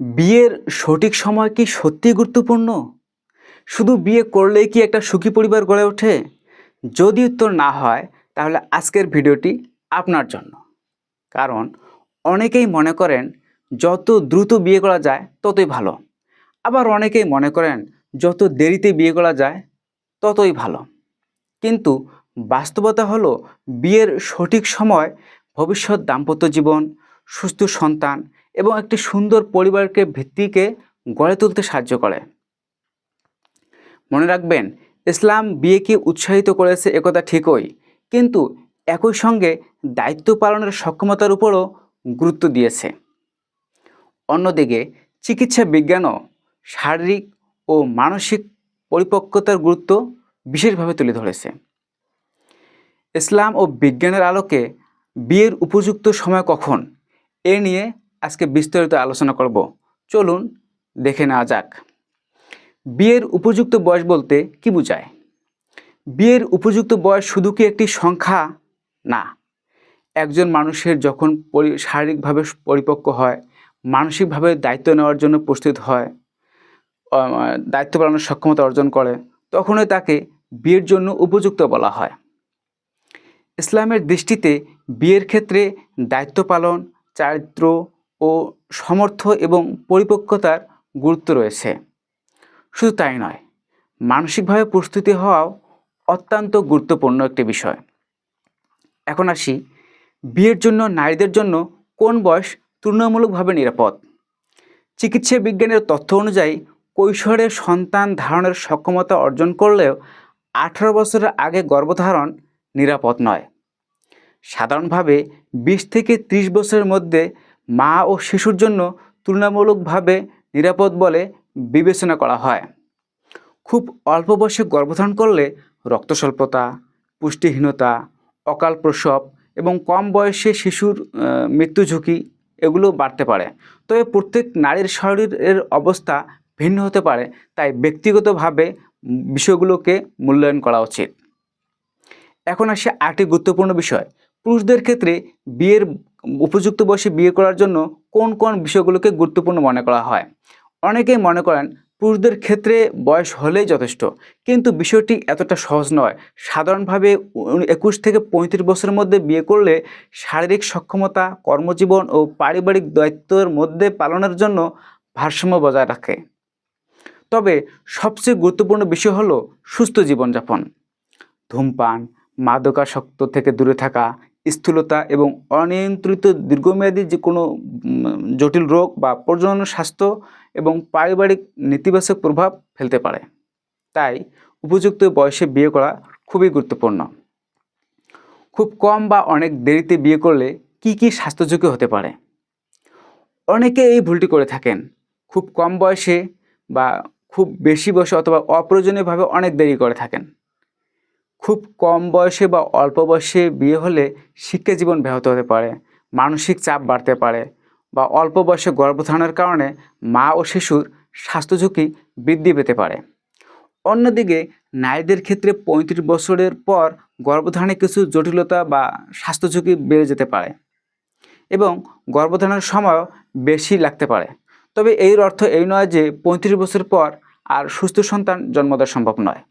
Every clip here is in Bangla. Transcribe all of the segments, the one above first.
বিয়ের সঠিক সময় কি সত্যিই গুরুত্বপূর্ণ? শুধু বিয়ে করলেই কি একটা সুখী পরিবার গড়ে ওঠে? যদি উত্তর না হয়, তাহলে আজকের ভিডিওটি আপনার জন্য। কারণ অনেকেই মনে করেন যত দ্রুত বিয়ে করা যায় ততই ভালো। আবার অনেকেই মনে করেন যত দেরিতে বিয়ে করা যায় ততই ভালো। কিন্তু বাস্তবতা হলো বিয়ের সঠিক সময় ভবিষ্যৎ দাম্পত্য জীবন, সুস্থ সন্তান এবং একটি সুন্দর পরিবারকে ভিত্তিকে গড়ে তুলতে সাহায্য করে। মনে রাখবেন, ইসলাম বিয়েকে উৎসাহিত করেছে একথা ঠিকই, কিন্তু একই সঙ্গে দায়িত্ব পালনের সক্ষমতার উপরও গুরুত্ব দিয়েছে। অন্যদিকে চিকিৎসা বিজ্ঞানও শারীরিক ও মানসিক পরিপক্কতার গুরুত্ব বিশেষভাবে তুলে ধরেছে। ইসলাম ও বিজ্ঞানের আলোকে বিয়ের উপযুক্ত সময় কখন, এ নিয়ে আজকে বিস্তারিত আলোচনা করব। চলুন দেখে নেওয়া যাক। বিয়ের উপযুক্ত বয়স বলতে কি বোঝায়? বিয়ের উপযুক্ত বয়স শুধু কি একটি সংখ্যা? না, একজন মানুষের যখন শারীরিকভাবে পরিপক্ক হয়, মানসিকভাবে দায়িত্ব নেওয়ার জন্য প্রস্তুত হয়, দায়িত্ব পালনের সক্ষমতা অর্জন করে, তখনই তাকে বিয়ের জন্য উপযুক্ত বলা হয়। ইসলামের দৃষ্টিতে বিয়ের ক্ষেত্রে দায়িত্ব পালন, চারিত্র্য ও সামর্থ্য এবং পরিপক্কতার গুরুত্ব রয়েছে। শুধু তাই নয়, মানসিকভাবে প্রস্তুতি হওয়াও অত্যন্ত গুরুত্বপূর্ণ একটি বিষয়। এখন আসি, বিয়ের জন্য নারীদের জন্য কোন বয়স তুলনামূলকভাবে নিরাপদ? চিকিৎসা বিজ্ঞানের তথ্য অনুযায়ী কৈশোরে সন্তান ধারণের সক্ষমতা অর্জন করলেও 18 বছরের আগে গর্ভধারণ নিরাপদ নয়। সাধারণভাবে 20 থেকে 30 বছরের মধ্যে মা ও শিশুর জন্য তুলনামূলকভাবে নিরাপদ বলে বিবেচনা করা হয়। খুব অল্প বয়সে গর্ভধারণ করলে রক্তস্বল্পতা, পুষ্টিহীনতা, অকাল প্রসব এবং কম বয়সে শিশুর মৃত্যু ঝুঁকি এগুলো বাড়তে পারে। তবে প্রত্যেক নারীর শরীরের অবস্থা ভিন্ন হতে পারে, তাই ব্যক্তিগতভাবে বিষয়গুলোকে মূল্যায়ন করা উচিত। এখন আসে আরেকটি গুরুত্বপূর্ণ বিষয়, পুরুষদের ক্ষেত্রে বিয়ের উপযুক্ত বয়সে বিয়ে করার জন্য কোন কোন বিষয়গুলোকে গুরুত্বপূর্ণ মনে করা হয়। অনেকেই মনে করেন পুরুষদের ক্ষেত্রে বয়স হলেই যথেষ্ট, কিন্তু বিষয়টি এতটা সহজ নয়। সাধারণভাবে 21 থেকে 35 বছরের মধ্যে বিয়ে করলে শারীরিক সক্ষমতা, কর্মজীবন ও পারিবারিক দায়িত্বের মধ্যে পালনের জন্য ভারসাম্য বজায় রাখে। তবে সবচেয়ে গুরুত্বপূর্ণ বিষয় হলো সুস্থ জীবনযাপন। ধূমপান, মাদকাসক্ত থেকে দূরে থাকা, স্থূলতা এবং অনিয়ন্ত্রিত দীর্ঘমেয়াদী যে কোনো জটিল রোগ বা প্রজনন স্বাস্থ্য এবং পারিবারিক নেতিবাচক প্রভাব ফেলতে পারে। তাই উপযুক্ত বয়সে বিয়ে করা খুবই গুরুত্বপূর্ণ। খুব কম বা অনেক দেরিতে বিয়ে করলে কি কি স্বাস্থ্য ঝুঁকি হতে পারে? অনেকে এই ভুলটি করে থাকেন, খুব কম বয়সে বা খুব বেশি বয়সে অথবা অপ্রয়োজনীয়ভাবে অনেক দেরি করে থাকেন। খুব কম বয়সে বা অল্প বয়সে বিয়ে হলে শিক্ষা জীবন ব্যাহত হতে পারে, মানসিক চাপ বাড়তে পারে, বা অল্প বয়সে গর্ভধারণের কারণে মা ও শিশুর স্বাস্থ্য ঝুঁকি বৃদ্ধি পেতে পারে। অন্যদিকে নারীদের ক্ষেত্রে 35 বছরের পর গর্ভধারণে কিছু জটিলতা বা স্বাস্থ্য ঝুঁকি বেড়ে যেতে পারে এবং গর্ভধারণের সময়ও বেশি লাগতে পারে। তবে এর অর্থ এই নয় যে 35 বছর পর আর সুস্থ সন্তান জন্ম দেওয়া সম্ভব নয়।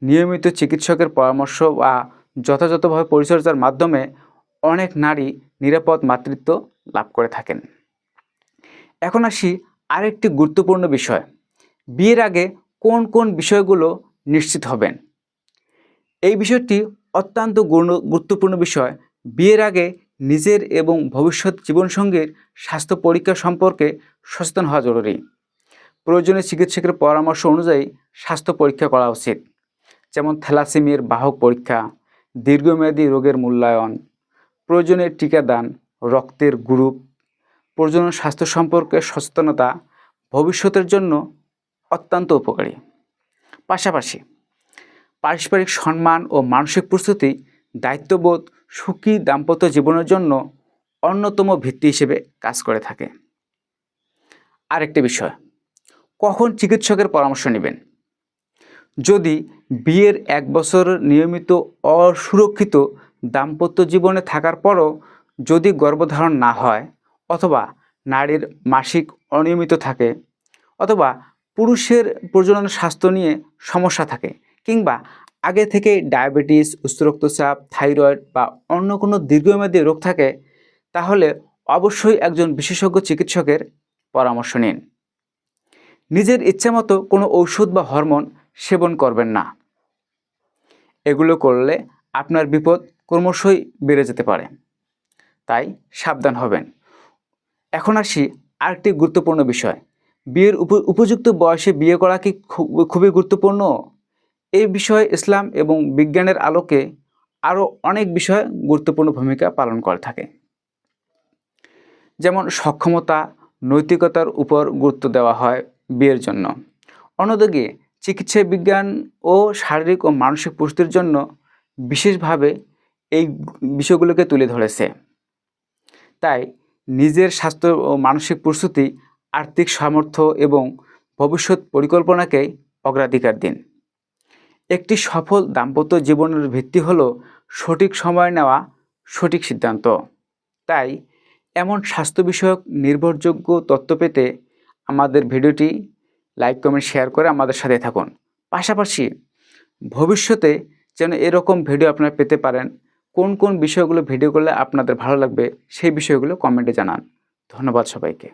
নিয়মিত চিকিৎসকের পরামর্শ বা যথাযথভাবে পরিচর্যার মাধ্যমে অনেক নারী নিরাপদ মাতৃত্ব লাভ করে থাকেন। এখন আসি আরেকটি গুরুত্বপূর্ণ বিষয়, বিয়ের আগে কোন কোন বিষয়গুলো নিশ্চিত হবেন। এই বিষয়টি অত্যন্ত গুরুত্বপূর্ণ বিষয়। বিয়ের আগে নিজের এবং ভবিষ্যৎ জীবনসঙ্গীর স্বাস্থ্য পরীক্ষা সম্পর্কে সচেতন হওয়া জরুরি। প্রয়োজনীয় চিকিৎসকের পরামর্শ অনুযায়ী স্বাস্থ্য পরীক্ষা করা উচিত, যেমন থ্যালাসেমিয়ার বাহক পরীক্ষা, দীর্ঘমেয়াদী রোগের মূল্যায়ন, প্রয়োজনীয় টিকাদান, রক্তের গ্রুপ, প্রজনন স্বাস্থ্য সম্পর্কে সচেতনতা ভবিষ্যতের জন্য অত্যন্ত উপকারী। পাশাপাশি পারস্পরিক সম্মান ও মানসিক প্রস্তুতি, দায়িত্ববোধ সুখী দাম্পত্য জীবনের জন্য অন্যতম ভিত্তি হিসেবে কাজ করে থাকে। আরেকটি বিষয়, কখন চিকিৎসকের পরামর্শ নেবেন। যদি বিয়ের 1 বছর নিয়মিত অসুরক্ষিত দাম্পত্য জীবনে থাকার পরও যদি গর্ভধারণ না হয় অথবা নারীর মাসিক অনিয়মিত থাকে, অথবা পুরুষের প্রজনন স্বাস্থ্য নিয়ে সমস্যা থাকে, কিংবা আগে থেকে ডায়াবেটিস, উচ্চ রক্তচাপ, থাইরয়েড বা অন্য কোনো দীর্ঘমেয়াদী রোগ থাকে, তাহলে অবশ্যই একজন বিশেষজ্ঞ চিকিৎসকের পরামর্শ নিন। নিজের ইচ্ছামতো কোনো ঔষধ বা হরমোন সেবন করবেন না। এগুলো করলে আপনার বিপদ ক্রমশই বেড়ে যেতে পারে, তাই সাবধান হবেন। এখন আসি আরেকটি গুরুত্বপূর্ণ বিষয়, বিয়ের উপযুক্ত বয়সে বিয়ে করা কি খুবই গুরুত্বপূর্ণ? এই বিষয়ে ইসলাম এবং বিজ্ঞানের আলোকে আরও অনেক বিষয় গুরুত্বপূর্ণ ভূমিকা পালন করে থাকে। যেমন সক্ষমতা, নৈতিকতার উপর গুরুত্ব দেওয়া হয় বিয়ের জন্য। অন্যদিকে চিকিৎসা বিজ্ঞান ও শারীরিক ও মানসিক পুষ্টির জন্য বিশেষভাবে এই বিষয়গুলোকে তুলে ধরেছে। তাই নিজের স্বাস্থ্য ও মানসিক প্রস্তুতি, আর্থিক সামর্থ্য এবং ভবিষ্যৎ পরিকল্পনাকেই অগ্রাধিকার দিন। একটি সফল দাম্পত্য জীবনের ভিত্তি হলো সঠিক সময় নেওয়া সঠিক সিদ্ধান্ত। তাই এমন স্বাস্থ্য বিষয়ক নির্ভরযোগ্য তথ্য পেতে আমাদের ভিডিওটি লাইক, কমেন্ট, শেয়ার করে আমাদের সাথে থাকুন। পাশাপাশি ভবিষ্যতে যেন এরকম ভিডিও আপনারা পেতে পারেন, কোন কোন বিষয়গুলো ভিডিও করলে আপনাদের ভালো লাগবে সেই বিষয়গুলো কমেন্টে জানান। ধন্যবাদ সবাইকে।